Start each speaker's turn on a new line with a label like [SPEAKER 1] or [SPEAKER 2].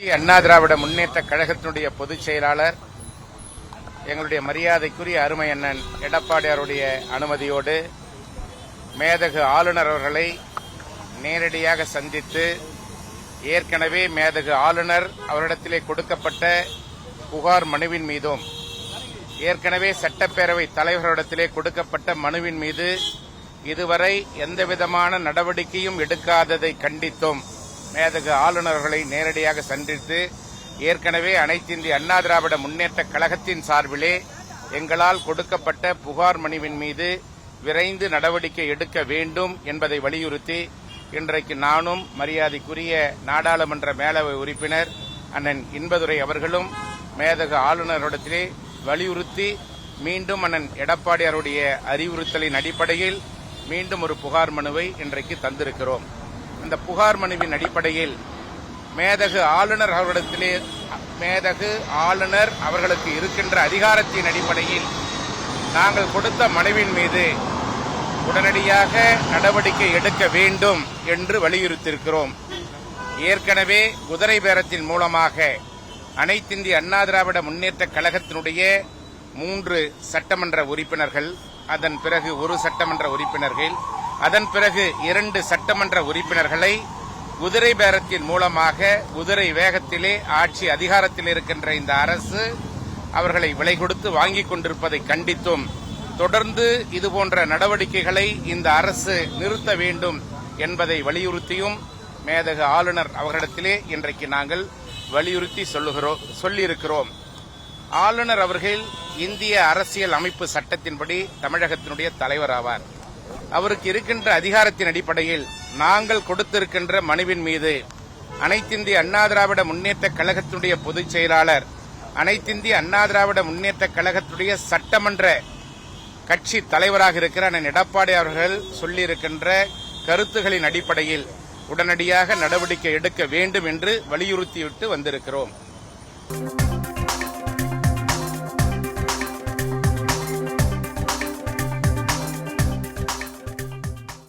[SPEAKER 1] அண்ணா திராவிட முன்னேற்ற கழகத்தினுடைய பொதுச் செயலாளர் எங்களுடைய மரியாதைக்குரிய அருமை அண்ணன் எடப்பாடியாருடைய அனுமதியோடு மேதகு ஆளுநர் அவர்களை நேரடியாக சந்தித்து ஏற்கனவே மேதகு ஆளுநர் அவரிடத்திலே கொடுக்கப்பட்ட புகார் மனுவின் மீதும் ஏற்கனவே சட்டப்பேரவை தலைவரிடத்திலே கொடுக்கப்பட்ட மனுவின் மீது இதுவரை எந்தவிதமான நடவடிக்கையும் எடுக்காததை கண்டித்தும் மேதகு ஆளுநர்களை நேரடியாக சந்தித்து ஏற்கனவே அனைத்து இந்திய அண்ணா திராவிட முன்னேற்ற கழகத்தின் சார்பிலே எங்களால் கொடுக்கப்பட்ட புகார் மனுவின் மீது விரைந்து நடவடிக்கை எடுக்க வேண்டும் என்பதை வலியுறுத்தி இன்றைக்கு நானும் மரியாதைக்குரிய நாடாளுமன்ற மேலவை உறுப்பினர் அண்ணன் இன்பதுரை அவர்களும் மேதகு ஆளுநரிடத்திலே வலியுறுத்தி மீண்டும் அண்ணன் எடப்பாடியாருடைய அறிவுறுத்தலின் அடிப்படையில் மீண்டும் ஒரு புகார் மனுவை இன்றைக்கு தந்திருக்கிறோம். இந்த புகார் மனுவின் அடிப்படையில் மேதகு ஆளுநர் அவர்களுக்கு இருக்கின்ற அதிகாரத்தின் அடிப்படையில் நாங்கள் கொடுத்த மனுவின் மீது உடனடியாக நடவடிக்கை எடுக்க வேண்டும் என்று வலியுறுத்தியிருக்கிறோம். ஏற்கனவே குதிரை பேரத்தின் மூலமாக அனைத்திந்திய அண்ணா திராவிட முன்னேற்ற கழகத்தினுடைய 3 சட்டமன்ற உறுப்பினர்கள், அதன் பிறகு 1 சட்டமன்ற உறுப்பினர்கள், அதன் பிறகு 2 சட்டமன்ற உறுப்பினர்களை குதிரை பேரத்தின் மூலமாக குதிரை வேகத்திலே ஆட்சி அதிகாரத்தில் இருக்கின்ற இந்த அரசு அவர்களை விலை கொடுத்து வாங்கிக் கொண்டிருப்பதை கண்டித்தும் தொடர்ந்து இதுபோன்ற நடவடிக்கைகளை இந்த அரசு நிறுத்த வேண்டும் என்பதை வலியுறுத்தியும் மேதகு ஆளுநர் அவர்களிடத்திலே இன்றைக்கு நாங்கள் வலியுறுத்தி சொல்லியிருக்கிறோம். ஆளுநர் அவர்கள் இந்திய அரசியல் அமைப்பு சட்டத்தின்படி தமிழகத்தினுடைய தலைவர் ஆவார். அவருக்கு இருக்கின்ற அதிகாரத்தின் அடிப்படையில் நாங்கள் கொடுத்திருக்கின்ற மனுவின் மீது அனைத்திந்திய அண்ணா திராவிட முன்னேற்ற கழகத்தினுடைய பொதுச் செயலாளர், அனைத்திந்திய அண்ணா திராவிட முன்னேற்ற கழகத்தினுடைய சட்டமன்ற கட்சி தலைவராக இருக்கிற அண்ணன் எடப்பாடி அவர்கள் சொல்லியிருக்கின்ற கருத்துகளின் அடிப்படையில் உடனடியாக நடவடிக்கை எடுக்க வேண்டும் என்று வலியுறுத்திவிட்டு வந்திருக்கிறோம்.